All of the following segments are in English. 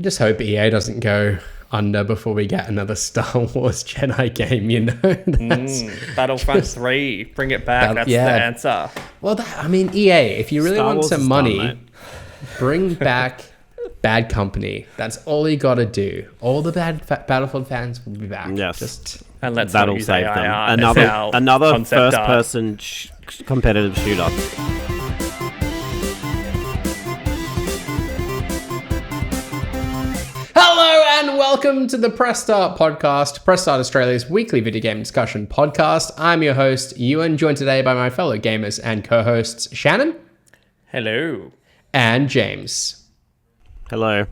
I just hope EA doesn't go under before we get another Star Wars Jedi game, you know? Battlefront 3, bring it back. That's the answer. Well, EA, if you really Star want Wars some is money, done, bring back Bad Company. That's all you got to do. All the Battlefield fans will be back. Yes. And let's That'll use save AI them. Another concept first-person competitive shooter. Hello and welcome to the Press Start podcast, Press Start Australia's weekly video game discussion podcast. I'm your host, Ewan, joined today by my fellow gamers and co-hosts Shannon. Hello. And James. Hello.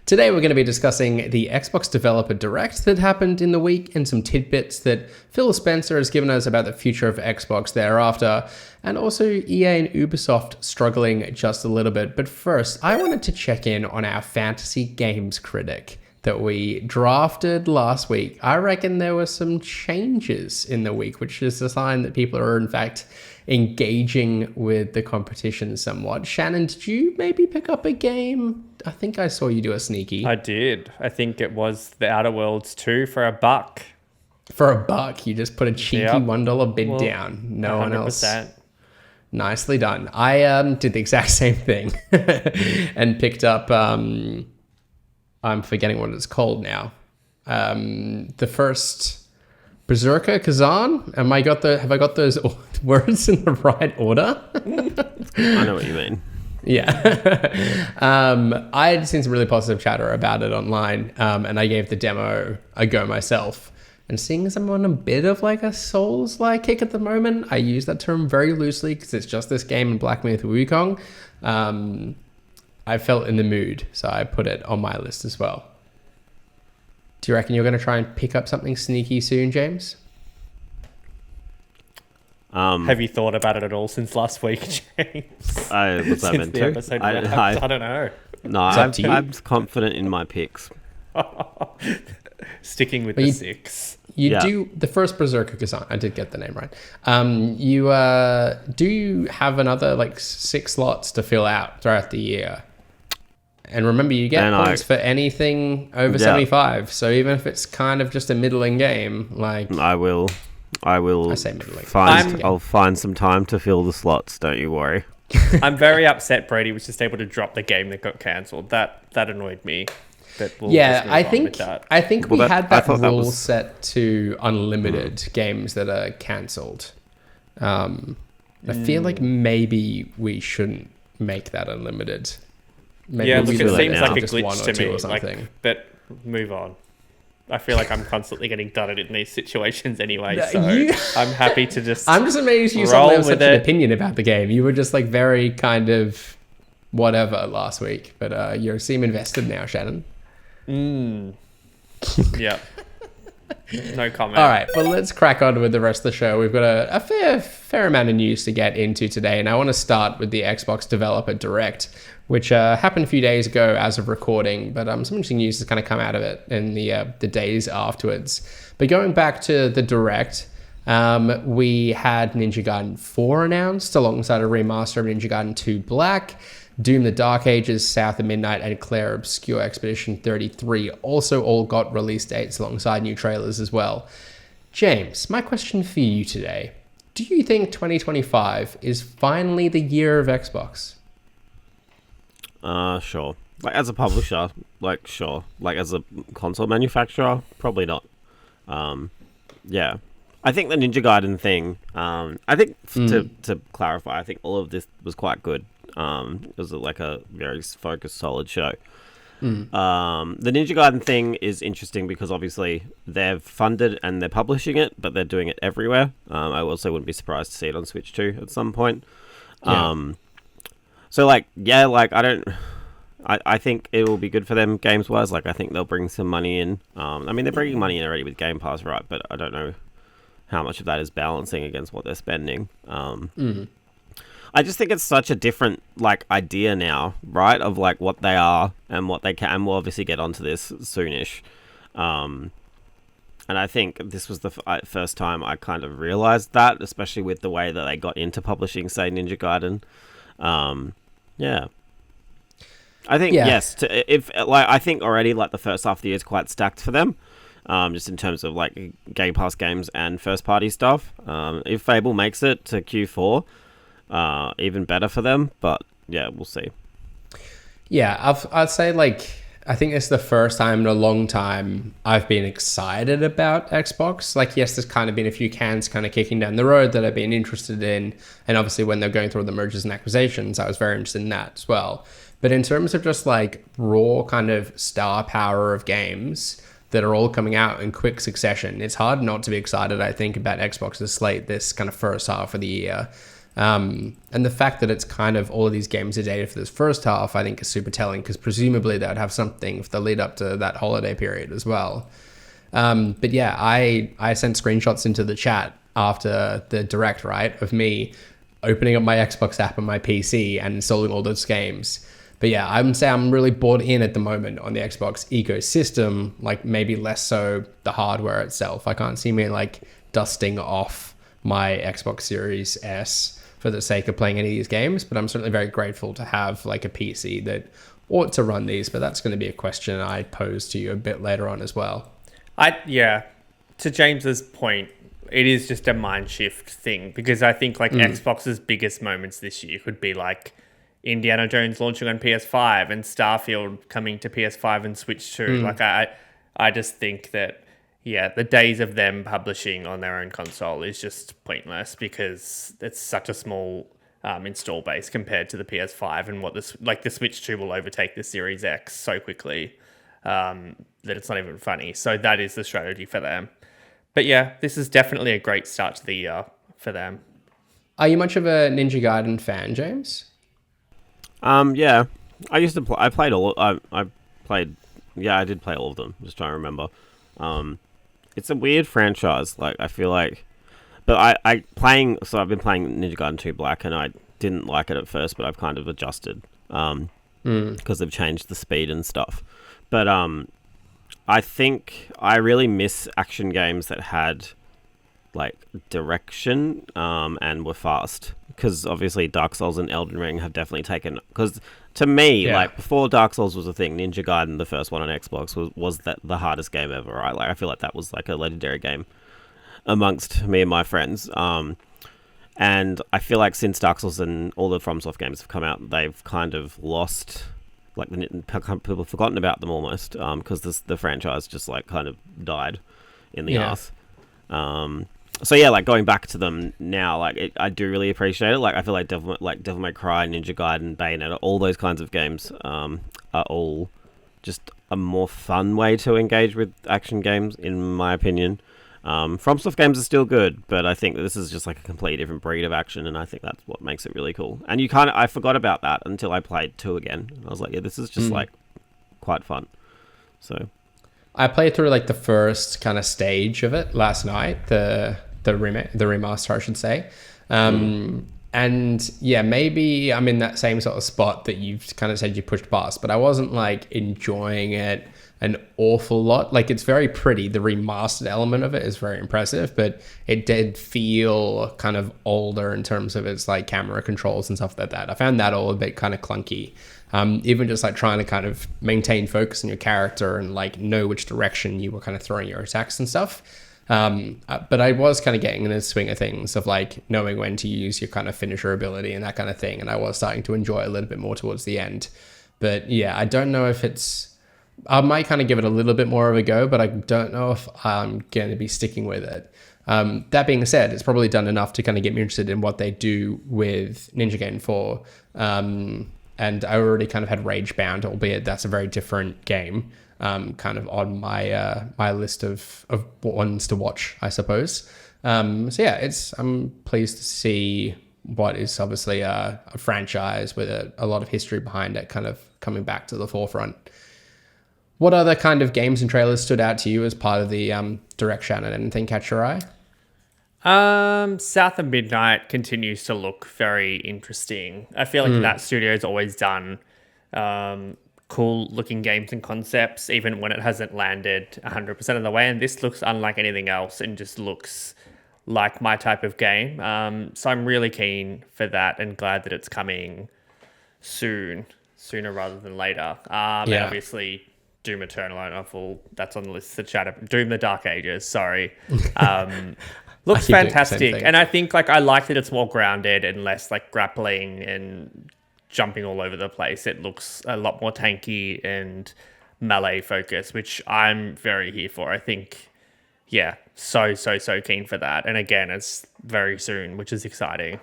Today we're going to be discussing the Xbox Developer Direct that happened in the week and some tidbits that Phil Spencer has given us about the future of Xbox thereafter, and also EA and Ubisoft struggling just a little bit. But first, I wanted to check in on our fantasy games critic that we drafted last week. I reckon there were some changes in the week, which is a sign that people are in fact engaging with the competition somewhat. Shannon, did you maybe pick up a game? I think I saw you do a sneaky. I did. I think it was The Outer Worlds 2 for $1. For $1, you just put a cheeky $1 bid down. No 100%. one else. Nicely done. I did the exact same thing and picked up. I'm forgetting what it's called now. The first Berserker Kazan. Have I got those words in the right order? I know what you mean. Yeah. I had seen some really positive chatter about it online, and I gave the demo a go myself. And seeing as I'm on a bit of like a Souls-like kick at the moment, I use that term very loosely because it's just this game and Black Myth Wukong. I felt in the mood, so I put it on my list as well. Do you reckon you're going to try and pick up something sneaky soon, James? Have you thought about it at all since last week, James? Was I meant to? I don't know. No, I'm confident in my picks. Sticking with the 6. You do the first Berserker Kazan. I did get the name right. You do have another like 6 slots to fill out throughout the year. And remember, you get points for anything over 75. So even if it's kind of just a middling game, like I will. I say middling. I'll find some time to fill the slots. Don't you worry. I'm very upset Brady was just able to drop the game that got cancelled. That annoyed me. I think we had that rule set to unlimited games that are cancelled. I feel like maybe we shouldn't make that unlimited. Maybe it seems like a just glitch to me. or something. But move on. I feel like I'm constantly getting done in these situations anyway, so I'm happy to just I'm just amazed you suddenly have such an opinion about the game. You were just like very kind of whatever last week, but you seem invested now, Shannon. Yeah. No comment. All right, well, let's crack on with the rest of the show. We've got a fair amount of news to get into today, and I want to start with the Xbox Developer Direct, which happened a few days ago as of recording, but some interesting news has kind of come out of it in the days afterwards. But going back to the Direct, we had Ninja Gaiden 4 announced alongside a remaster of Ninja Gaiden 2 Black. Doom the Dark Ages, South of Midnight and Clair Obscur Expedition 33 also all got release dates alongside new trailers as well. James, my question for you today. Do you think 2025 is finally the year of Xbox? Sure. Like as a publisher, like sure. Like as a console manufacturer, probably not. Yeah. I think the Ninja Gaiden thing, I think to clarify, I think all of this was quite good. It was like a very focused, solid show. The Ninja Gaiden thing is interesting because obviously they've funded and they're publishing it, but they're doing it everywhere. I also wouldn't be surprised to see it on Switch too at some point. So I think it will be good for them games wise. Like I think they'll bring some money in. I mean they're bringing money in already with Game Pass, right? But I don't know how much of that is balancing against what they're spending. I just think it's such a different like idea now, right? Of like what they are and what they can. And we'll obviously get onto this soonish. And I think this was the first time I kind of realized that, especially with the way that they got into publishing, say, Ninja Gaiden. Yeah. I think yes. If like I think already like the first half of the year is quite stacked for them, just in terms of like Game Pass games and first party stuff. If Fable makes it to Q4, even better for them. But yeah, we'll see. Yeah, I'd say like I think it's the first time in a long time I've been excited about Xbox. Like, yes, there's kind of been a few cans kind of kicking down the road that I've been interested in. And obviously when they're going through the mergers and acquisitions, I was very interested in that as well. But in terms of just like raw kind of star power of games that are all coming out in quick succession, it's hard not to be excited, I think, about Xbox's slate this kind of first half of the year. And the fact that it's kind of all of these games are dated for this first half, I think is super telling, because presumably they'd have something for the lead up to that holiday period as well. But yeah, I sent screenshots into the chat after the direct, right, of me opening up my Xbox app on my PC and installing all those games. But yeah, I'm really bought in at the moment on the Xbox ecosystem, like maybe less so the hardware itself. I can't see me like dusting off my Xbox Series S for the sake of playing any of these games, but I'm certainly very grateful to have like a PC that ought to run these, but that's going to be a question I pose to you a bit later on as well. To James's point, it is just a mind shift thing, because I think like Xbox's biggest moments this year could be like Indiana Jones launching on PS5 and Starfield coming to PS5 and Switch 2. Like I just think that the days of them publishing on their own console is just pointless, because it's such a small install base compared to the PS5, and the Switch 2 will overtake the Series X so quickly that it's not even funny. So that is the strategy for them. But yeah, this is definitely a great start to the year for them. Are you much of a Ninja Gaiden fan, James? Yeah, I used to play. I played all. I played. Yeah, I did play all of them. Just trying to remember. It's a weird franchise. Like I feel like, but I've been playing Ninja Gaiden 2 Black, and I didn't like it at first, but I've kind of adjusted. Because they've changed the speed and stuff. But I think I really miss action games that had like direction and were fast, because obviously Dark Souls and Elden Ring have definitely taken, because to me, like before Dark Souls was a thing, Ninja Gaiden, the first one on Xbox, was the hardest game ever, right? Like I feel like that was like a legendary game amongst me and my friends. And I feel like since Dark Souls and all the FromSoft games have come out, they've kind of lost, like people have forgotten about them almost, because the franchise just like kind of died in the arse. So yeah, like going back to them now, like I do really appreciate it. Like I feel like Devil May Cry, Ninja Gaiden, Bayonetta, all those kinds of games are all just a more fun way to engage with action games, in my opinion. FromSoft games are still good, but I think this is just like a completely different breed of action, and I think that's what makes it really cool. And I forgot about that until I played 2 again. I was like, yeah, this is just like quite fun. So I played through like the first kind of stage of it last night, the remaster, I should say. And yeah, maybe I'm in that same sort of spot that you've kind of said you pushed past, but I wasn't like enjoying it an awful lot. Like it's very pretty. The remastered element of it is very impressive, but it did feel kind of older in terms of its like camera controls and stuff like that. I found that all a bit kind of clunky. Even just like trying to kind of maintain focus on your character and like know which direction you were kind of throwing your attacks and stuff. But I was kind of getting in the swing of things of like knowing when to use your kind of finisher ability and that kind of thing. And I was starting to enjoy it a little bit more towards the end. But yeah, I don't know if I might kind of give it a little bit more of a go, but I don't know if I'm going to be sticking with it. That being said, it's probably done enough to kind of get me interested in what they do with Ninja Gaiden 4. And I already kind of had Rage Bound, albeit that's a very different game, kind of on my my list of ones to watch, I suppose. So yeah, I'm pleased to see what is obviously a franchise with a lot of history behind it kind of coming back to the forefront. What other kind of games and trailers stood out to you as part of the Direct, Shannon? Anything catch your eye? South of Midnight continues to look very interesting. I feel like that studio's always done cool looking games and concepts, even when it hasn't landed 100% of the way. And this looks unlike anything else and just looks like my type of game. So I'm really keen for that and glad that it's coming soon. sooner rather than later. And obviously Doom Eternal, I don't know if that's on the list to chat. Doom the Dark Ages, sorry. Looks fantastic. And I think like I like that it's more grounded and less like grappling and jumping all over the place. It looks a lot more tanky and melee focused, which I'm very here for. I think, so keen for that. And again, it's very soon, which is exciting.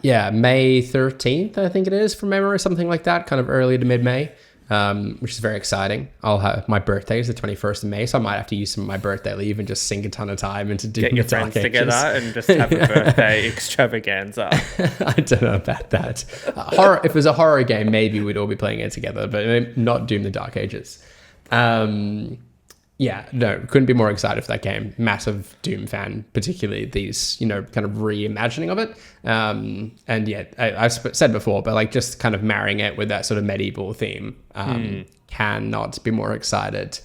Yeah, May 13th, I think it is, from memory, something like that, kind of early to mid-May. Which is very exciting. I'll have my birthday is the 21st of May, so I might have to use some of my birthday leave and just sink a ton of time into doing Get your friends together and just have a birthday extravaganza. I don't know about that. If it was a horror game, maybe we'd all be playing it together, but not Doom the Dark Ages. Couldn't be more excited for that game. Massive Doom fan, particularly these, kind of reimagining of it. I've said before, but like just kind of marrying it with that sort of medieval theme. Cannot be more excited.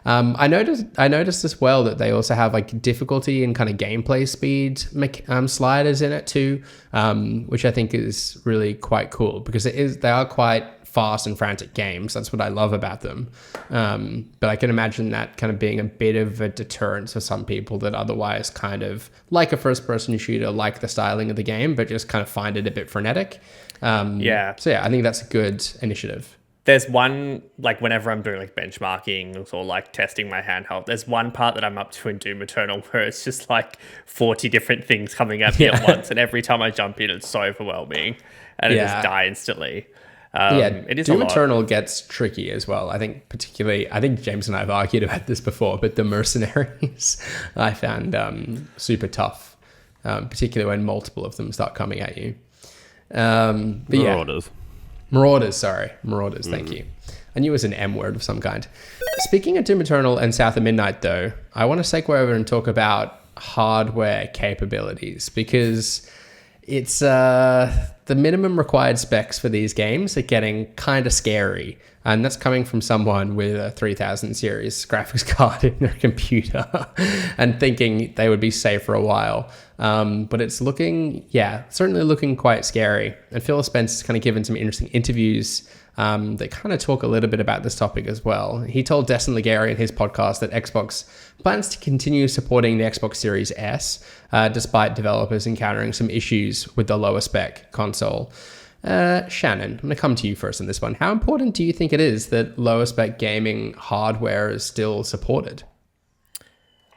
I noticed as well that they also have like difficulty and kind of gameplay speed sliders in it too, which I think is really quite cool because they are quite fast and frantic games. That's what I love about them. But I can imagine that kind of being a bit of a deterrent for some people that otherwise kind of like a first-person shooter, like the styling of the game, but just kind of find it a bit frenetic. I think that's a good initiative. There's one, like whenever I'm doing like benchmarking or like testing my handheld, there's one part that I'm up to in Doom Eternal where it's just like 40 different things coming at me at once. And every time I jump in, it's so overwhelming and I just die instantly. It is Doom Eternal gets tricky as well. I think James and I have argued about this before, but the mercenaries I found super tough, particularly when multiple of them start coming at you. Marauders, thank you. I knew it was an M word of some kind. Speaking of Doom Eternal and South of Midnight though, I want to segue over and talk about hardware capabilities because it's the minimum required specs for these games are getting kind of scary. And that's coming from someone with a 3000 series graphics card in their computer and thinking they would be safe for a while. But it's certainly looking quite scary. And Phil Spence has kind of given some interesting interviews that kind of talk a little bit about this topic as well. He told Destin Legary in his podcast that Xbox plans to continue supporting the Xbox Series S, despite developers encountering some issues with the lower spec console. Shannon, I'm going to come to you first on this one. How important do you think it is that lower spec gaming hardware is still supported?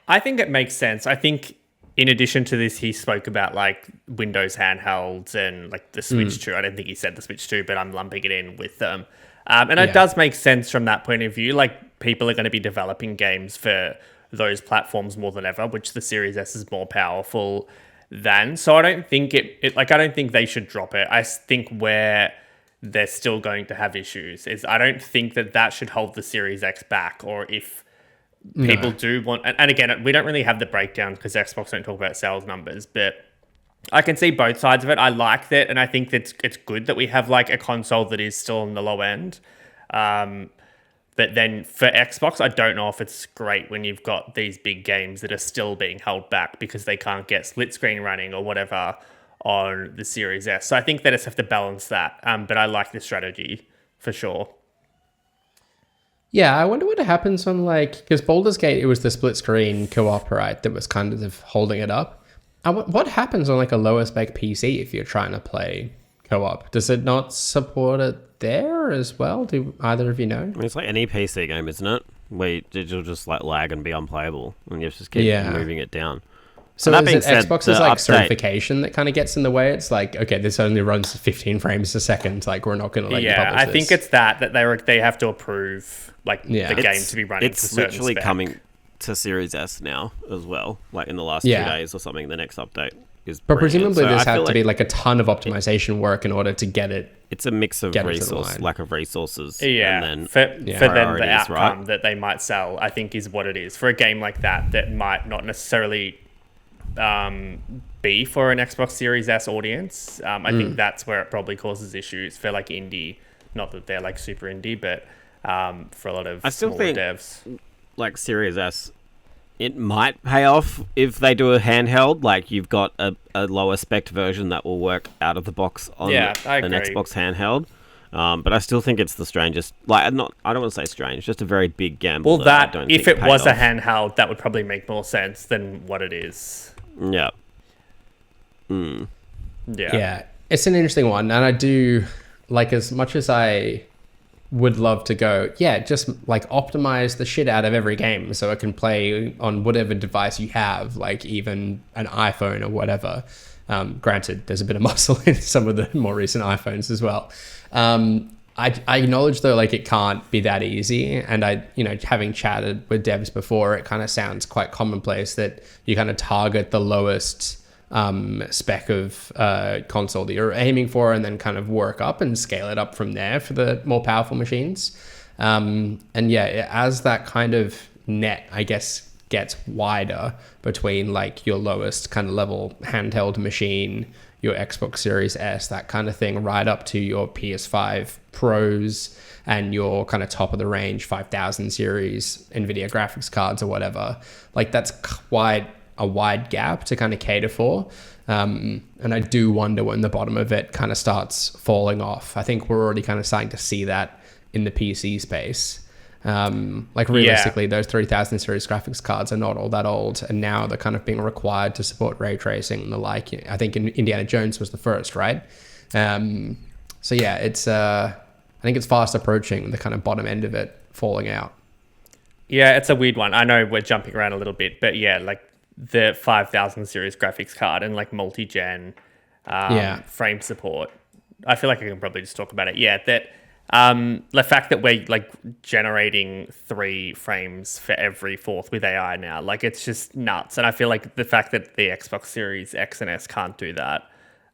I think it makes sense. I think in addition to this, he spoke about like Windows handhelds and like the Switch 2. I don't think he said the Switch 2, but I'm lumping it in with them. It does make sense from that point of view. Like people are going to be developing games for those platforms more than ever, which the Series S is more powerful than. So I don't think I don't think they should drop it. I think where they're still going to have issues is I don't think that should hold the Series X back, or if people do want, and again, we don't really have the breakdown because Xbox don't talk about sales numbers, but I can see both sides of it. I like that, and I think that it's good that we have like a console that is still on the low end. But then for Xbox, I don't know if it's great when you've got these big games that are still being held back because they can't get split screen running or whatever on the Series S. So I think they just have to balance that. But I like the strategy for sure. Yeah, I wonder what happens on because Baldur's Gate, it was the split screen co-op, right, that was kind of holding it up. What happens on a lower spec PC if you're trying to play co-op? Does it not support it there as well? Do either of you know? I mean, it's like any PC game, isn't it? Where you'll just lag and be unplayable, and you just keep moving it down. So that is it Xbox's certification that kind of gets in the way? It's like, okay, this only runs 15 frames a second. Like, we're not going to let you publish this. I think it's that they have to approve the game to be running. It's literally coming to Series S now as well. Like in the last 2 days or something, the next update is. But presumably, this had to be a ton of optimization work in order to get it. It's a mix of lack of resources. Yeah, and then for then the outcome that they might sell, I think, is what it is for a game like that might not necessarily be for an Xbox Series S audience. I think that's where it probably causes issues for indie. Not that they're super indie, but for a lot of smaller devs. Like Series S, it might pay off if they do a handheld. You've got a lower spec version that will work out of the box on an Xbox handheld. But I still think it's the strangest. Like, I don't want to say strange, just a very big gamble. Well, that I that don't if think it was paid a off. handheld, that would probably make more sense than what it is. Yeah. Yeah, it's an interesting one, and I do like, as much as I would love to go, yeah, just like optimize the shit out of every game so it can play on whatever device you have, like even an iPhone or whatever. Granted, there's a bit of muscle in some of the more recent iPhones as well. I acknowledge though, like, it can't be that easy, and having chatted with devs before, it kind of sounds quite commonplace that you kind of target the lowest spec of console that you're aiming for, and then kind of work up and scale it up from there for the more powerful machines. And yeah, as that kind of net, I guess, gets wider between like your lowest kind of level handheld machine, your Xbox Series S, that kind of thing, right up to your PS5 Pros and your kind of top of the range 5000 series NVIDIA graphics cards or whatever, like that's quite a wide gap to kind of cater for. And I do wonder when the bottom of it kind of starts falling off. I think we're already kind of starting to see that in the PC space. Like realistically, those 3000 series graphics cards are not all that old, and now they're kind of being required to support ray tracing and the like. I think Indiana Jones was the first, right? So yeah, it's I think it's fast approaching the kind of bottom end of it falling out. Yeah, it's a weird one. I know we're jumping around a little bit, but yeah, like the 5000 series graphics card and like multi-gen frame support. I feel like I can probably just talk about it. Yeah, that the fact that we're like generating 3 frames for every fourth with AI now, like it's just nuts. And I feel like the fact that the Xbox Series X and S can't do that,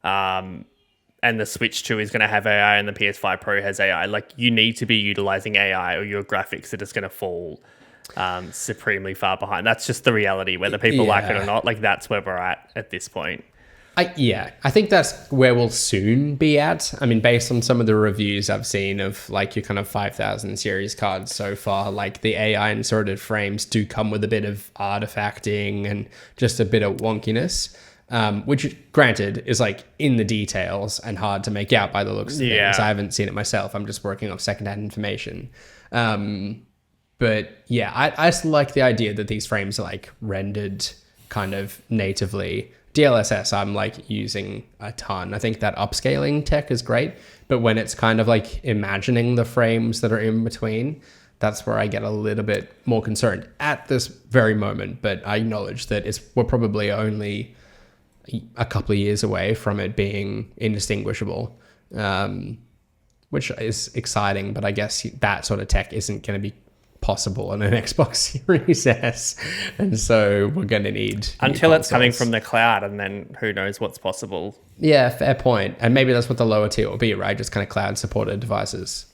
and the Switch 2 is going to have AI and the PS5 Pro has AI, like you need to be utilizing AI or your graphics are just going to fall supremely far behind. That's just the reality, whether people like it or not. Like that's where we're at this point. I think that's where we'll soon be at. I mean, based on some of the reviews I've seen of like your kind of 5000 series cards so far, like the AI inserted frames do come with a bit of artifacting and just a bit of wonkiness, which granted is like in the details and hard to make out by the looks of things. I haven't seen it myself. I'm just working off secondhand information. But yeah, I still like the idea that these frames are like rendered kind of natively. DLSS I'm like using a ton. I think that upscaling tech is great, but when it's kind of like imagining the frames that are in between, that's where I get a little bit more concerned at this very moment. But I acknowledge that we're probably only a couple of years away from it being indistinguishable, which is exciting, but I guess that sort of tech isn't going to be possible on an Xbox Series S, and so we're going to need until it's coming from the cloud, and then who knows what's possible. Yeah, fair point. And maybe that's what the lower tier will be, right? Just kind of cloud supported devices.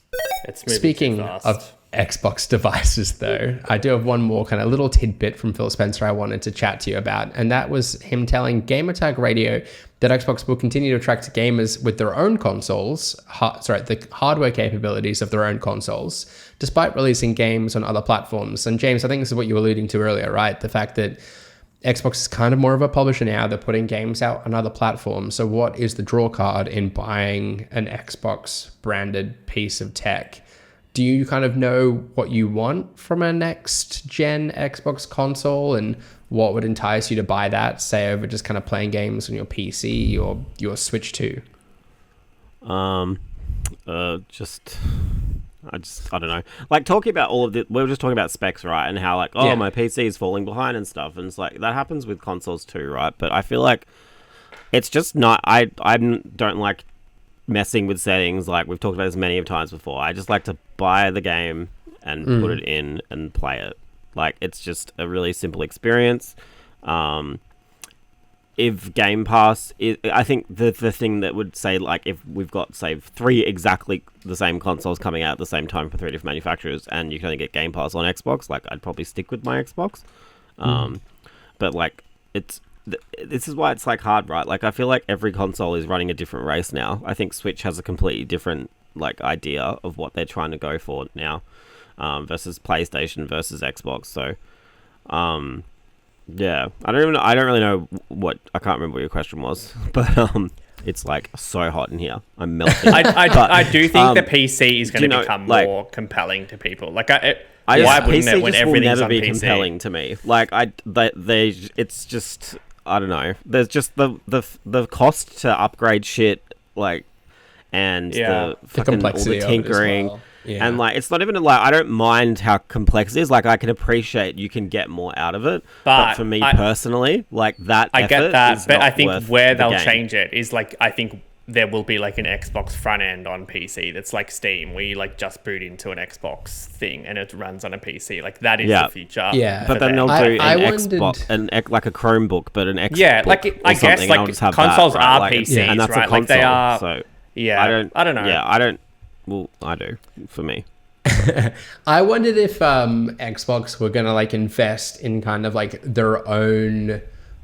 Speaking of Xbox devices, though, I do have one more kind of little tidbit from Phil Spencer I wanted to chat to you about, and that was him telling Gamertag Radio that Xbox will continue to attract gamers with their own consoles, the hardware capabilities of their own consoles, despite releasing games on other platforms. And James, I think this is what you were alluding to earlier, right? The fact that Xbox is kind of more of a publisher now. They're putting games out on other platforms. So what is the draw card in buying an Xbox branded piece of tech? Do you kind of know what you want from a next gen Xbox console, and what would entice you to buy that, say, over just kind of playing games on your PC or your Switch 2? I don't know. Like, talking about all of the, we were just talking about specs, right? And how like, my PC is falling behind and stuff. And it's like, that happens with consoles too, right? But I feel like it's just not, I don't like messing with settings. Like we've talked about this many times before. I just like to buy the game and put it in and play it. Like, it's just a really simple experience. If Game Pass I think the thing that would say, like, if we've got, say, 3 exactly the same consoles coming out at the same time for 3 different manufacturers, and you can only get Game Pass on Xbox, like, I'd probably stick with my Xbox. But like, this is why it's like hard, right? Like, I feel like every console is running a different race now. I think Switch has a completely different like idea of what they're trying to go for now, versus PlayStation versus Xbox. So, yeah, I don't really know what, I can't remember what your question was, but it's like so hot in here. I'm melting. I do think the PC is going to become like, more compelling to people. Like, why wouldn't it when everything's on PC? Be compelling to me. Like, it's just, I don't know. There's just the cost to upgrade shit, like, and the fucking all the tinkering. Well. Yeah. And like, it's not even like, I don't mind how complex it is. Like, I can appreciate you can get more out of it. But for me personally, like that, I get that. But I think where they'll game. Change it is like, I think there will be like an Xbox front end on PC that's like Steam, where you like just boot into an Xbox thing and it runs on a PC. Like that is the future. Yeah, but then they'll do Xbox, like a Chromebook, but an Xbox. Yeah, like I guess like consoles are PCs, and that's right? a console. Like they are. So yeah, I don't know. Yeah, I don't. Well, I do, for me. I wondered if Xbox were going to like invest in kind of like their own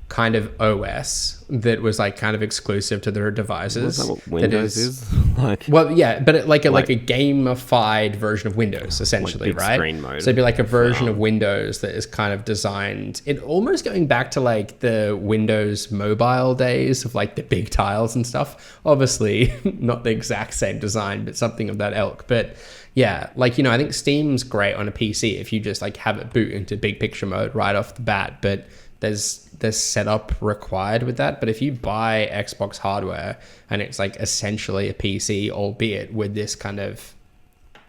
kind of OS that was like kind of exclusive to their devices. Is that what Windows is? Like, well, yeah, but like a gamified version of Windows, essentially, like big right? Screen mode. So it'd be like a version of Windows that is kind of designed, it almost going back to like the Windows mobile days of like the big tiles and stuff. Obviously, not the exact same design, but something of that ilk. But yeah, like, I think Steam's great on a PC if you just like have it boot into big picture mode right off the bat, but there's setup required with that. But if you buy Xbox hardware and it's like essentially a PC, albeit with this kind of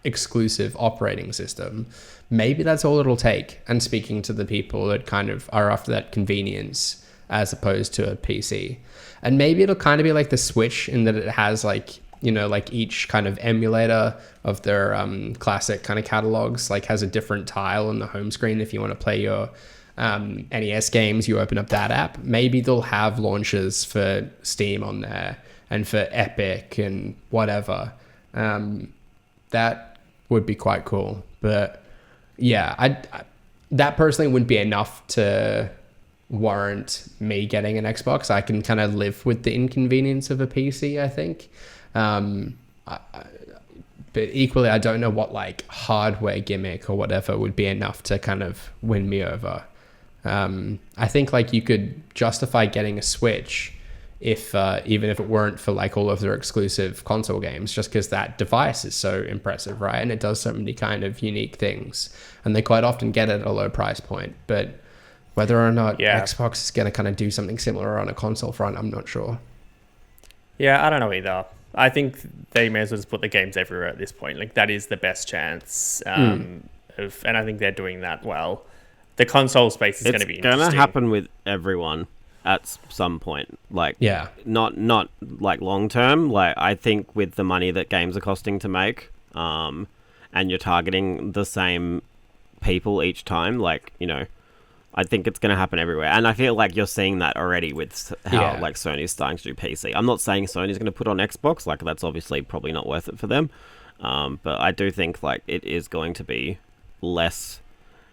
exclusive operating system, maybe that's all it'll take. And speaking to the people that kind of are after that convenience as opposed to a PC. And maybe it'll kind of be like the Switch in that it has like, like each kind of emulator of their classic kind of catalogs, like has a different tile on the home screen. If you want to play your NES games, you open up that app. Maybe they'll have launches for Steam on there and for Epic and whatever. That would be quite cool. But yeah, I that personally wouldn't be enough to warrant me getting an Xbox. I can kind of live with the inconvenience of a PC, I think. But equally, I don't know what like hardware gimmick or whatever would be enough to kind of win me over. I think like you could justify getting a Switch if even if it weren't for like all of their exclusive console games, just because that device is so impressive, right? And it does so many kind of unique things, and they quite often get it at a low price point. But whether or not Xbox is going to kind of do something similar on a console front, I'm not sure. Yeah, I don't know either. I think they may as well just put the games everywhere at this point. Like that is the best chance and I think they're doing that well. The console space is going to be interesting. It's going to happen with everyone at some point. Like, not like long term. Like, I think with the money that games are costing to make, and you're targeting the same people each time, like, I think it's going to happen everywhere. And I feel like you're seeing that already with how like Sony's starting to do PC. I'm not saying Sony's going to put on Xbox. Like, that's obviously probably not worth it for them. But I do think like it is going to be less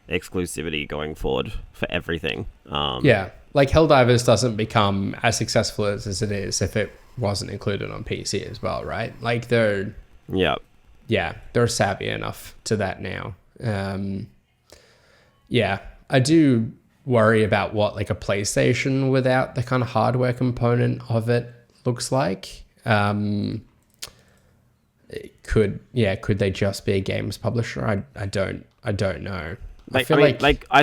exclusivity going forward for everything. Like Helldivers doesn't become as successful as it is if it wasn't included on PC as well, right? Like they're savvy enough to that now. I do worry about what like a PlayStation without the kind of hardware component of it looks like. Could they just be a games publisher? I don't know. I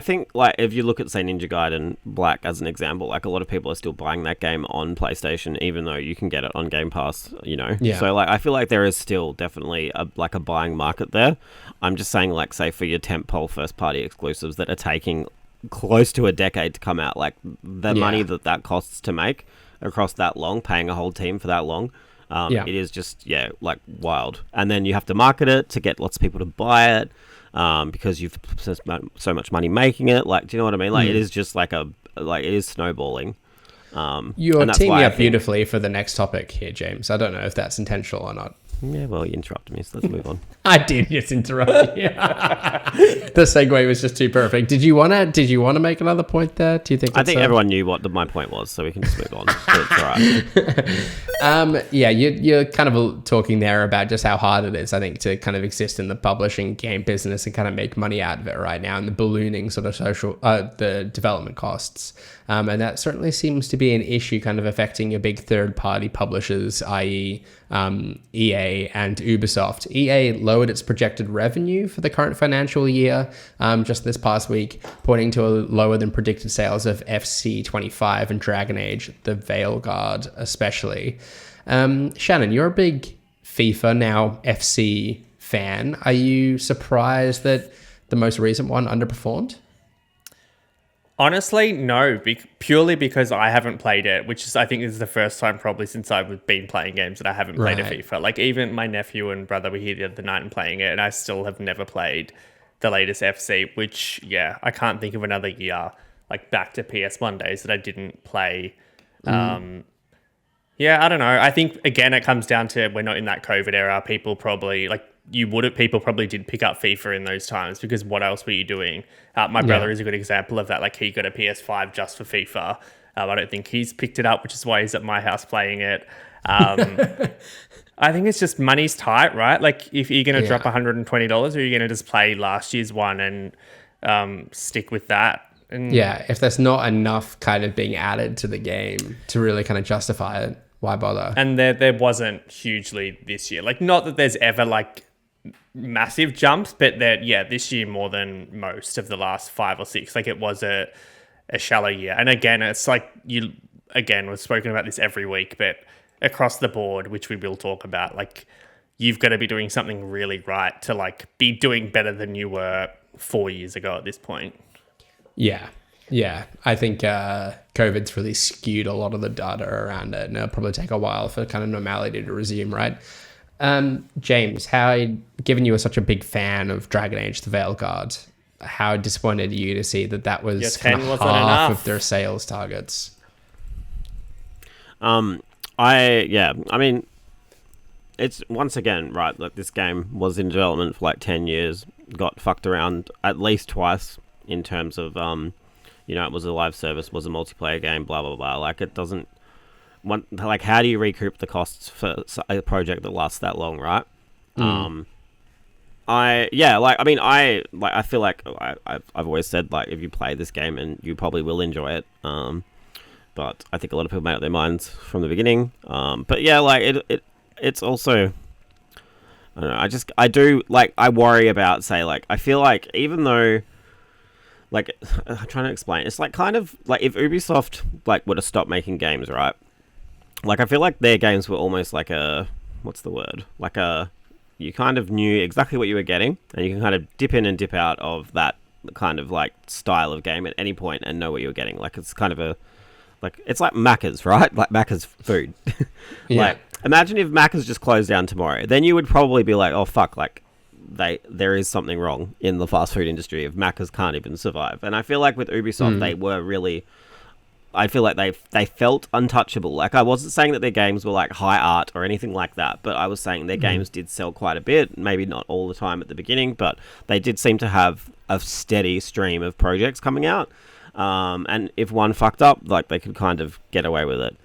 think if you look at, say, Ninja Gaiden Black as an example, like a lot of people are still buying that game on PlayStation, even though you can get it on Game Pass, So like, I feel like there is still definitely a buying market there. I'm just saying, like, say for your tentpole first party exclusives that are taking close to a decade to come out, like the money that costs to make across that long, paying a whole team for that long. It is just, like wild. And then you have to market it to get lots of people to buy it. Because you've so much money making it, like, do you know what I mean? Like, it is just it is snowballing. You're teeing me up beautifully for the next topic here, James. I don't know if that's intentional or not. Yeah, well, you interrupted me, so let's move on. I did just interrupt you. The segue was just too perfect. Did you wanna make another point there? Do you think? I think everyone knew what my point was, so we can just move on. It's all right. Yeah, you're kind of talking there about just how hard it is, I think, to kind of exist in the publishing game business and kind of make money out of it right now, and the ballooning sort of the development costs. And that certainly seems to be an issue kind of affecting your big third-party publishers, i.e. EA and Ubisoft. EA lowered its projected revenue for the current financial year just this past week, pointing to a lower than predicted sales of FC25 and Dragon Age, the Veilguard especially. Shannon, you're a big FIFA, now FC fan. Are you surprised that the most recent one underperformed? Honestly, no, purely because I haven't played it, which is, I think, is the first time probably since I've been playing games that I haven't played a FIFA. Like, even my nephew and brother were here the other night and playing it, and I still have never played the latest FC, which, yeah, I can't think of another year, like, back to PS Mondays that I didn't play. Yeah, I don't know. I think, again, it comes down to we're not in that COVID era. People probably, like, people probably did pick up FIFA in those times because what else were you doing? My brother is a good example of that. Like, he got a PS5 just for FIFA. I don't think he's picked it up, which is why he's at my house playing it. I think it's just money's tight, right? Like, if you're going to drop $120, or you're going to just play last year's one and stick with that. And yeah, if there's not enough kind of being added to the game to really kind of justify it, why bother? And there wasn't hugely this year. Like, not that there's ever, like, massive jumps, but that, yeah, this year more than most of the last 5 or 6. Like, it was a shallow year. And again, it's like, we've spoken about this every week, but across the board, which we will talk about, like, you've got to be doing something really right to, like, be doing better than you were 4 years ago at this point. Yeah. I think COVID's really skewed a lot of the data around it, and it'll probably take a while for kind of normality to resume, right? James, given you were such a big fan of Dragon Age the Veilguard, how disappointed are you to see that was kind of half of their sales targets? I mean, it's once again, right, like, this game was in development for like 10 years, got fucked around at least twice in terms of, it was a live service, was a multiplayer game, blah, blah, blah. Like, it doesn't, how do you recoup the costs for a project that lasts that long, right? I feel like I've always said, like, if you play this game, and you probably will enjoy it, but I think a lot of people made up their minds from the beginning. But yeah, like, it's also, I don't know, I worry about, say, like, I feel like even though, like, I'm trying to explain, it's like kind of like if Ubisoft, like, were to stop making games, right? Like, I feel like their games were almost like what's the word? Like you kind of knew exactly what you were getting, and you can kind of dip in and dip out of that kind of, like, style of game at any point and know what you're getting. Like, it's kind of it's like Macca's, right? Like, Macca's food. Yeah. Like, imagine if Macca's just closed down tomorrow. Then you would probably be like, oh, fuck, like, there is something wrong in the fast food industry if Macca's can't even survive. And I feel like with Ubisoft, they were really... I feel like they felt untouchable. Like, I wasn't saying that their games were, like, high art or anything like that, but I was saying their games did sell quite a bit. Maybe not all the time at the beginning, but they did seem to have a steady stream of projects coming out. And if one fucked up, like, they could kind of get away with it.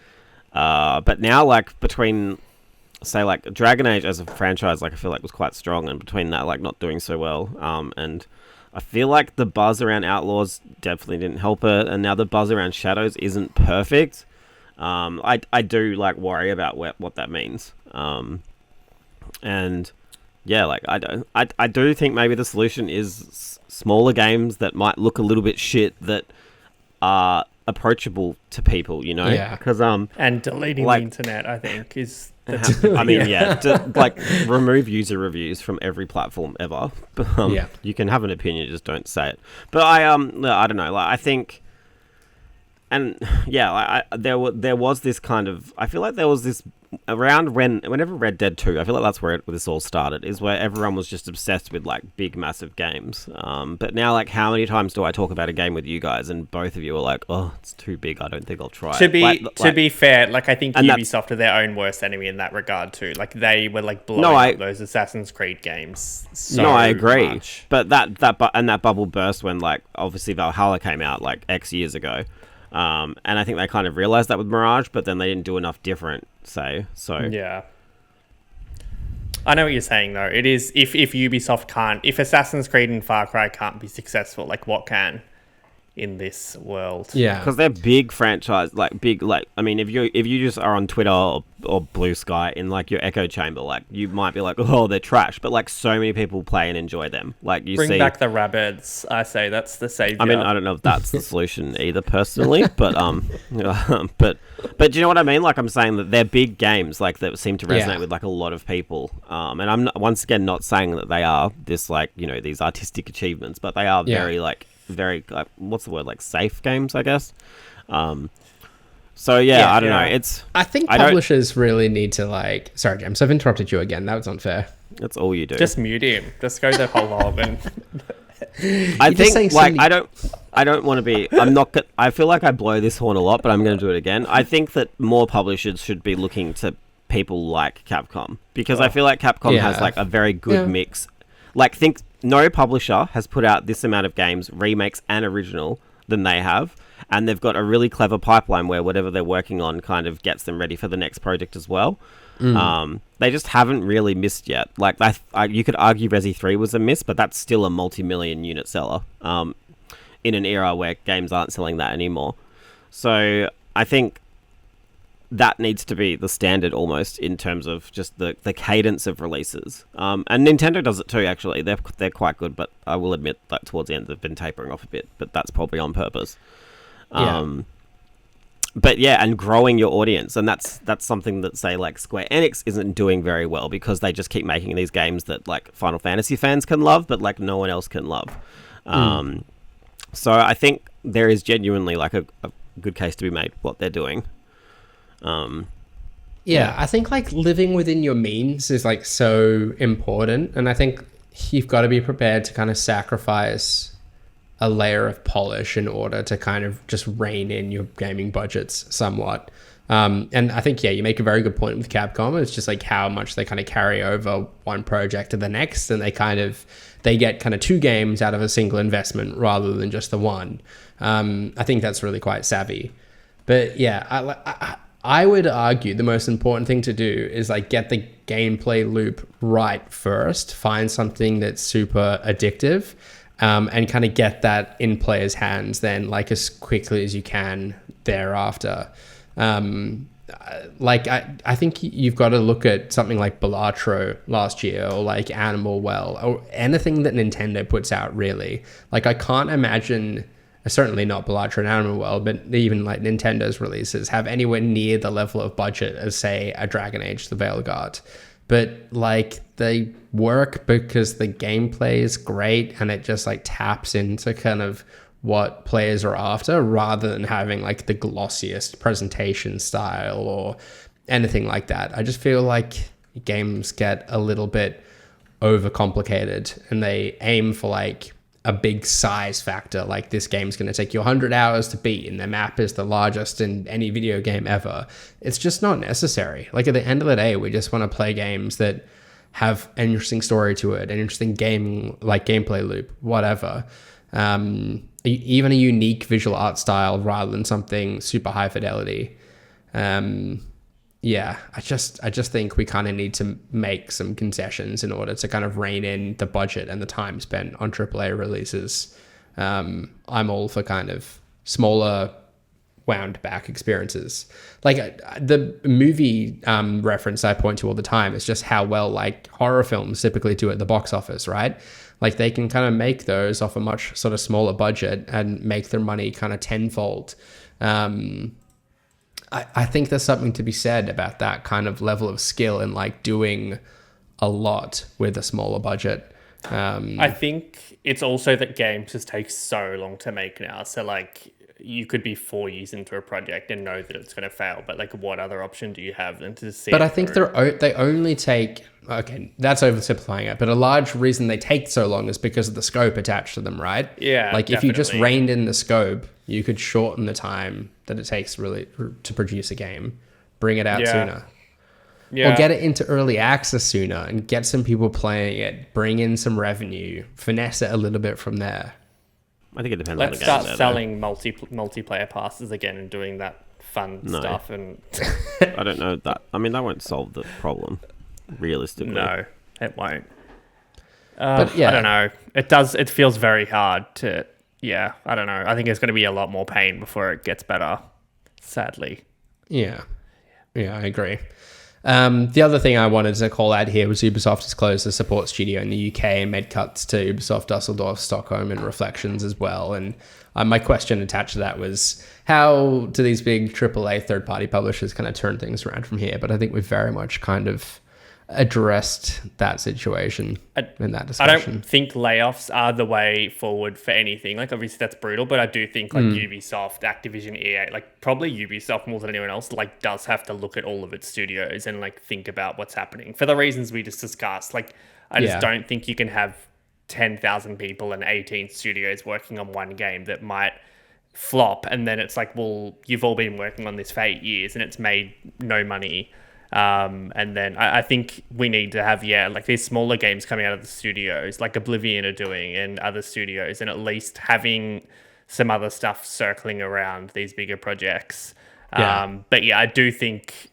But now, like, between, say, like, Dragon Age as a franchise, like, I feel like was quite strong, and between that, like, not doing so well, and I feel like the buzz around Outlaws definitely didn't help it, and now the buzz around Shadows isn't perfect. I do, like, worry about what that means. And yeah, like, I do think maybe the solution is smaller games that might look a little bit shit that are approachable to people, you know? Yeah. Because and deleting, like, the internet, I think, is... I mean, like, remove user reviews from every platform ever. You can have an opinion, just don't say it. But I don't know. Like, I think, and yeah, there was this kind of. I feel like there was this whenever Red Dead 2, I feel like that's where this all started, is where everyone was just obsessed with like big, massive games. But now, like, how many times do I talk about a game with you guys, and both of you are like, "Oh, it's too big. I don't think I'll try To it." be fair, like I think Ubisoft are their own worst enemy in that regard too. Like they were like blowing up those Assassin's Creed games. So I agree. much. But that bubble burst when like obviously Valhalla came out like X years ago. And I think they kind of realized that with Mirage, but then they didn't do enough different, so. Yeah. I know what you're saying, though. It is, if Ubisoft can't, if Assassin's Creed and Far Cry can't be successful, like, what can in this world? Yeah. Because they're big franchise, like, big, like, I mean, if you just are on Twitter or Blue Sky in, like, your echo chamber, like, you might be like, oh, they're trash, but, like, so many people play and enjoy them. Like, you Bring back the rabbits, I say, that's the savior. I mean, I don't know if that's the solution either, personally, but, but do you know what I mean? Like, I'm saying that they're big games, like, that seem to resonate with, like, a lot of people. And I'm once again not saying that they are this, like, you know, these artistic achievements, but they are very, what's the word, like, safe games, I guess. So I don't know. I think publishers really need to like. Sorry, James, I've interrupted you again. That was unfair. That's all you do. Just mute him. Just go the whole lot and. I think like I don't want to be. I'm not. I feel like I blow this horn a lot, but I'm going to do it again. I think that more publishers should be looking to people like Capcom because I feel like Capcom has like a very good mix. Like, no publisher has put out this amount of games, remakes and original, than they have. And they've got a really clever pipeline where whatever they're working on kind of gets them ready for the next project as well. They just haven't really missed yet. Like, you could argue Resi 3 was a miss, but that's still a multi-million unit seller in an era where games aren't selling that anymore. So I think that needs to be the standard almost in terms of just the cadence of releases. And Nintendo does it too, actually. They're quite good, but I will admit that towards the end they've been tapering off a bit, but that's probably on purpose. But and growing your audience, and that's something that, say, like Square Enix isn't doing very well because they just keep making these games that like Final Fantasy fans can love, but like no one else can love. So I think there is genuinely like a good case to be made what they're doing. I think like living within your means is like so important, and I think you've got to be prepared to kind of sacrifice a layer of polish in order to kind of just rein in your gaming budgets somewhat. And I think, you make a very good point with Capcom. It's just like how much they kind of carry over one project to the next, and they get kind of two games out of a single investment rather than just the one. I think that's really quite savvy. But I would argue the most important thing to do is like get the gameplay loop right first, find something that's super addictive, and kind of get that in players' hands then like as quickly as you can thereafter. Like I think you've got to look at something like Balatro last year, or like Animal Well, or anything that Nintendo puts out, really. Like I can't imagine, certainly not Balatro and Animal Well, but even like Nintendo's releases have anywhere near the level of budget as, say, a Dragon Age the Veilguard. But like they work because the gameplay is great and it just like taps into kind of what players are after, rather than having like the glossiest presentation style or anything like that. I just feel like games get a little bit overcomplicated and they aim for like a big size factor, like this game's going to take you 100 hours to beat and the map is the largest in any video game ever. It's just not necessary. Like at the end of the day, we just want to play games that have an interesting story to it, an interesting game, like gameplay loop, whatever. Even a unique visual art style rather than something super high fidelity. I just think we kind of need to make some concessions in order to kind of rein in the budget and the time spent on AAA releases. I'm all for kind of smaller, wound back experiences. Like the movie reference I point to all the time is just how well like horror films typically do at the box office, right? Like they can kind of make those off a much sort of smaller budget and make their money kind of tenfold. I think there's something to be said about that kind of level of skill and like doing a lot with a smaller budget. I think it's also that games just take so long to make now. So like you could be 4 years into a project and know that it's going to fail, but like what other option do you have than to see But it I think through? they only take, okay, that's oversimplifying it, but a large reason they take so long is because of the scope attached to them, right? Yeah, Like if you just definitely. reined in the scope, you could shorten the time that it takes really to produce a game, bring it out Yeah. sooner. Yeah. Or get it into early access sooner and get some people playing it, bring in some revenue, finesse it a little bit from there. I think it depends Let's on the start game. selling multiplayer passes again and doing that fun No. stuff. And I don't know that. I mean, that won't solve the problem, realistically. no, it won't. But yeah. I don't know. It does. It feels very hard to. Yeah, I don't know. I think it's going to be a lot more pain before it gets better. Sadly. Yeah, I agree. The other thing I wanted to call out here was Ubisoft has closed the support studio in the UK and made cuts to Ubisoft Dusseldorf, Stockholm, and Reflections as well. And my question attached to that was, how do these big AAA third-party publishers kind of turn things around from here? But I think we've very much kind of addressed that situation in that I discussion. don't think layoffs are the way forward for anything. Like, obviously that's brutal, but I do think like Ubisoft, Activision, EA, like probably Ubisoft more than anyone else, like does have to look at all of its studios and like think about what's happening for the reasons we just discussed. Like, I just don't think you can have 10,000 people and 18 studios working on one game that might flop. And then it's like, well, you've all been working on this for 8 years and it's made no money. And then I think we need to have, like these smaller games coming out of the studios, like Oblivion are doing and other studios, and at least having some other stuff circling around these bigger projects. But I do think,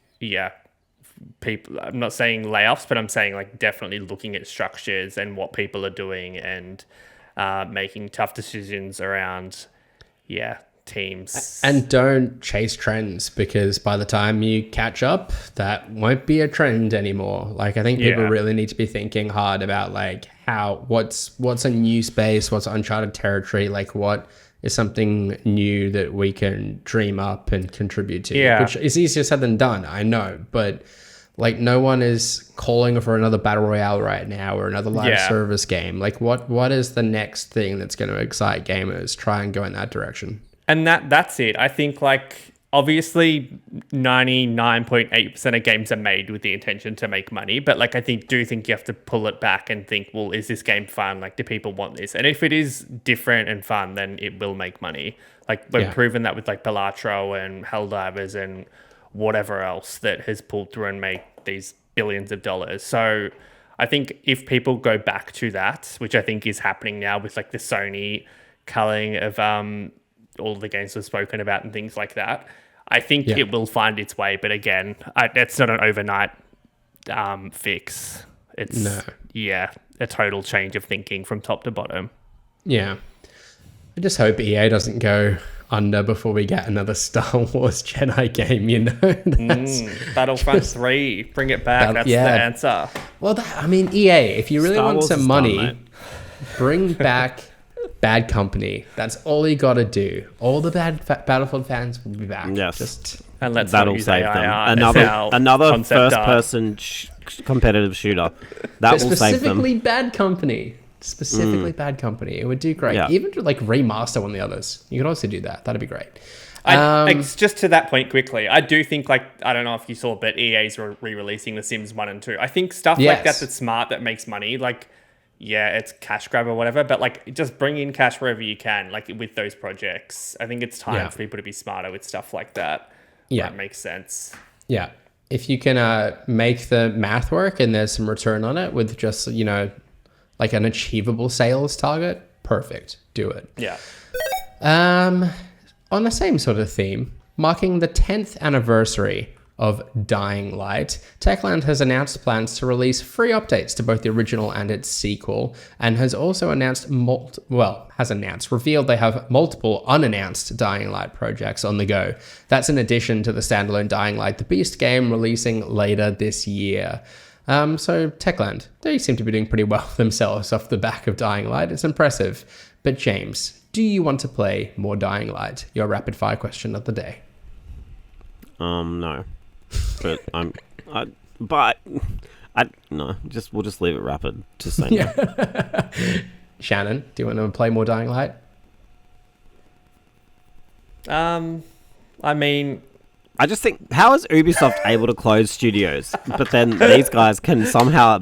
people, I'm not saying layoffs, but I'm saying like definitely looking at structures and what people are doing and making tough decisions around, teams. And don't chase trends, because by the time you catch up, that won't be a trend anymore. Like, I think people really need to be thinking hard about like what's a new space, what's uncharted territory, like what is something new that we can dream up and contribute to, which is easier said than done, I know, but like no one is calling for another battle royale right now or another live service game. Like what is the next thing that's going to excite gamers? Try and go in that direction. And that's it. I think like obviously 99.8% of games are made with the intention to make money, but like I do think you have to pull it back and think, well, is this game fun? Like, do people want this? And if it is different and fun, then it will make money. Like we've proven that with like Balatro and Helldivers and whatever else that has pulled through and made these billions of dollars. So I think if people go back to that, which I think is happening now with like the Sony culling of all the games we've spoken about and things like that, I think it will find its way. But again, it's not an overnight fix. It's a total change of thinking from top to bottom. Yeah. I just hope EA doesn't go under before we get another Star Wars Jedi game, you know? Battlefront 3, bring it back. That's the answer. Well, EA, if you really Star want Wars some is money, done, mate. bring back Bad Company. That's all you got to do. All the Battlefield fans will be back. Yes. And let's That'll use save AIR them. as our Another concept art. first-person competitive shooter. That will save them. Specifically Bad Company. Bad Company. It would do great. Yeah. Even to like remaster one of the others. You could also do that. That'd be great. It's just to that point quickly. I do think like, I don't know if you saw, but EA's re-releasing The Sims 1 and 2. I think stuff like that's smart, that makes money. Like, it's cash grab or whatever, but like just bring in cash wherever you can, like with those projects. I think it's time for people to be smarter with stuff like that. Yeah. That makes sense. Yeah. If you can make the math work and there's some return on it with just, like an achievable sales target, perfect. Do it. Yeah. On the same sort of theme, marking the 10th anniversary of Dying Light, Techland has announced plans to release free updates to both the original and its sequel, and has also revealed they have multiple unannounced Dying Light projects on the go. That's in addition to the standalone Dying Light The Beast game releasing later this year. So Techland, they seem to be doing pretty well themselves off the back of Dying Light. It's impressive. But James, do you want to play more Dying Light? Your rapid fire question of the day. No. But we'll just leave it rapid. Just saying. Shannon, do you want to play more Dying Light? I mean, I just think, how is Ubisoft able to close studios, but then these guys can somehow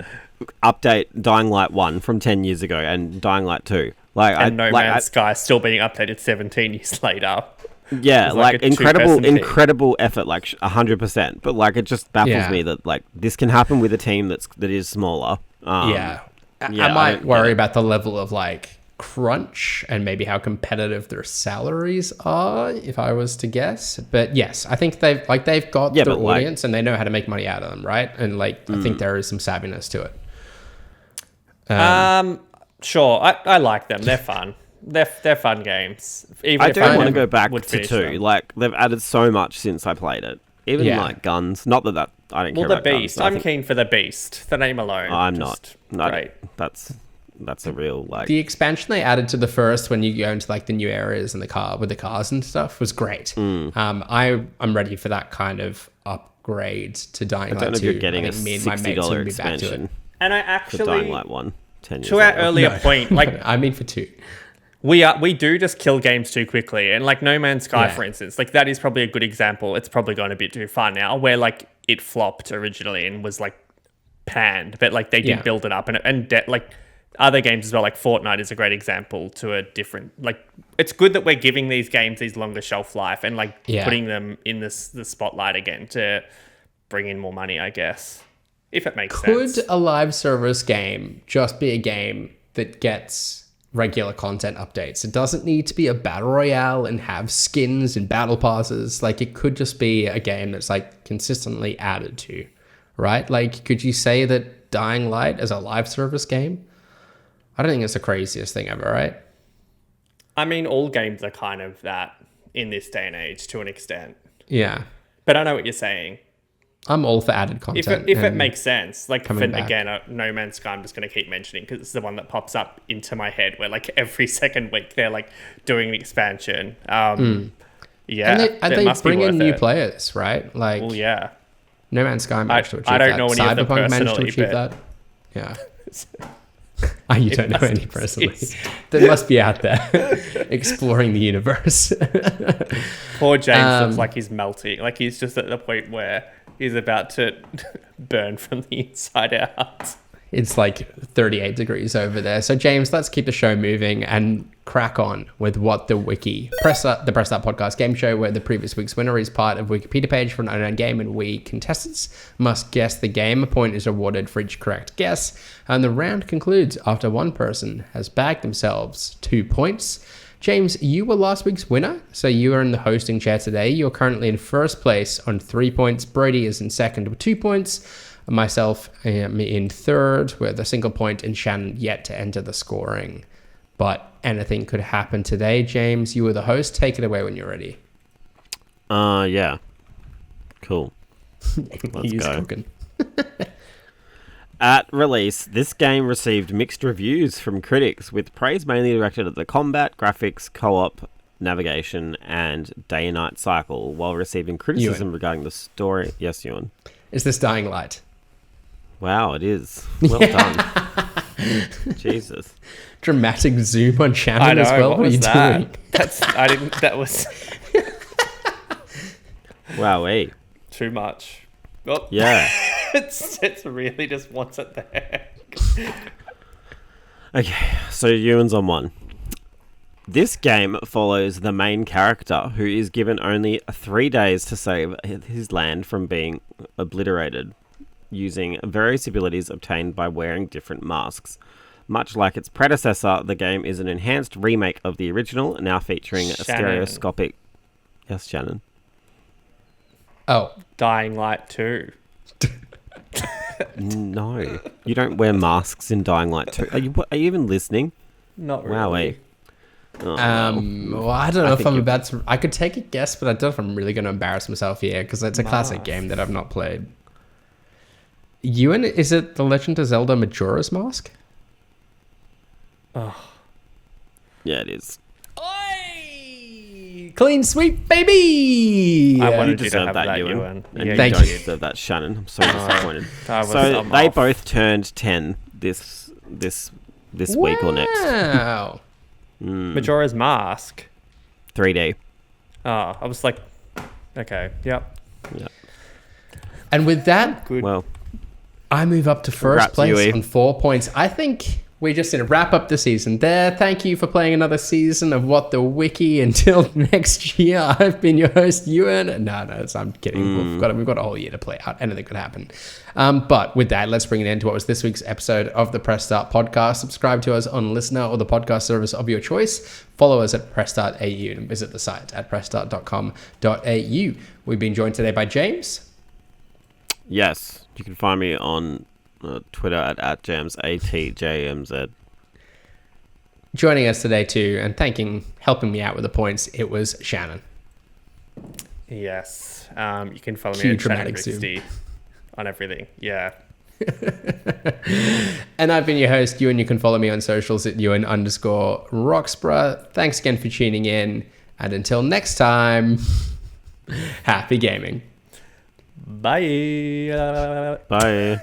update Dying Light 1 from 10 years ago and Dying Light 2? No Man's Sky still being updated 17 years later. Yeah, Like a incredible effort, like 100%. But like, it just baffles me that like this can happen with a team that is smaller. I might worry about the level of like crunch and maybe how competitive their salaries are, if I was to guess. But yes, I think they've got their audience and they know how to make money out of them, right? And like, I think there is some savviness to it. Sure, I like them. They're fun. They're fun games. I do want to go back to 2. Like, they've added so much since I played it. Even like guns. Not that I don't care about the Beast. Guns, I'm keen for the Beast. The name alone. I'm not. Great. That's a real like. The expansion they added to the first when you go into like the new areas and with the cars and stuff was great. I'm ready for that kind of upgrade to Dying Light 2. I don't know if you're getting a $60 expansion. And I actually Dying Light 1 10 years to our later. earlier point, like I mean for 2. We do just kill games too quickly, and like No Man's Sky, for instance, like that is probably a good example. It's probably going a bit too far now, where like it flopped originally and was like panned, but like they did build it up, and like other games as well, like Fortnite is a great example to a different. Like it's good that we're giving these games these longer shelf life and like putting them in the spotlight again to bring in more money, I guess, if it makes sense. Could a live service game just be a game that gets regular content updates? It doesn't need to be a battle royale and have skins and battle passes. Like it could just be a game that's like consistently added to, right? Like could you say that Dying Light is a live service game? I don't think it's the craziest thing ever, right? I mean, all games are kind of that in this day and age to an extent. Yeah. But I know what you're saying. I'm all for added content. If it makes sense. Like, again, No Man's Sky, I'm just going to keep mentioning because it's the one that pops up into my head where, like, every second week they're, like, doing the expansion. Yeah. And they bring in new players, right? Like, well, yeah. No Man's Sky managed to achieve that. I don't know any of them Cyberpunk managed to personally, achieve that. Yeah. You don't know any personally. They must be out there exploring the universe. Poor James looks like he's melting. Like, he's just at the point where he's about to burn from the inside out. It's like 38 degrees over there. So, James, let's keep the show moving and crack on with what the Wiki, the Press Start podcast game show, where the previous week's winner is part of Wikipedia page for an unknown game, and we contestants must guess the game. A point is awarded for each correct guess, and the round concludes after one person has bagged themselves 2 points. James, you were last week's winner, so you are in the hosting chair today. You're currently in first place on 3 points. Brady is in second with 2 points. Myself am in third with a single point, and Shannon yet to enter the scoring. But anything could happen today. James, you were the host. Take it away when you're ready. Yeah. Cool. Let's He's go. cooking. At release, this game received mixed reviews from critics, with praise mainly directed at the combat, graphics, co-op, navigation, and day and night cycle, while receiving criticism regarding the story. Yes, Ewan. Is this Dying Light? Wow, it is. Well done. Jesus. Dramatic zoom on Shannon I know, as well. what What are was you that? doing? That was Wowee. too much. Oh, Yeah. it's really just wants it there. Okay, so Ewan's on one. This game follows the main character, who is given only 3 days to save his land from being obliterated, using various abilities obtained by wearing different masks. Much like its predecessor, the game is an enhanced remake of the original, now featuring a stereoscopic... Yes, Shannon? Oh. Dying Light 2. No. You don't wear masks in Dying Light 2. Are you even listening? Not really. Wowee. Oh, Well, I don't know if I'm about to... I could take a guess, but I don't know if I'm really going to embarrass myself here, because it's a classic game that I've not played. Ewan, is it The Legend of Zelda Majora's Mask? Oh. Yeah, it is. Oi! Clean sweep, baby! I You wanted you to deserve have that, that, Ewan. Ewan. And Yeah, you Thank don't you. deserve that, Shannon. I'm so disappointed. I'm They off. both turned 10 this week or next. Wow. Majora's Mask. 3D. Oh, I was like, okay, yep. Yeah. And with that, Good. Well, I move up to first Congrats, place Yui. on 4 points. I think we just need to wrap up the season there. Thank you for playing another season of What the Wiki. Until next year, I've been your host, Ewan. No, I'm kidding. We've got a whole year to play out. Anything could happen. But with that, let's bring it into what was this week's episode of the Press Start podcast. Subscribe to us on Listener or the podcast service of your choice. Follow us at Press.au and visit the site at pressstart.com.au. We've been joined today by James. yes, you can find me on Twitter at Jams, ATJMZ. Joining us today too, and helping me out with the points, it was Shannon. Yes. You can follow me Cue at dramatic Shannon60 on everything. Yeah. And I've been your host, Ewan. You can follow me on socials at Ewan_Roxburgh. Thanks again for tuning in. And until next time, happy gaming. Bye. Bye.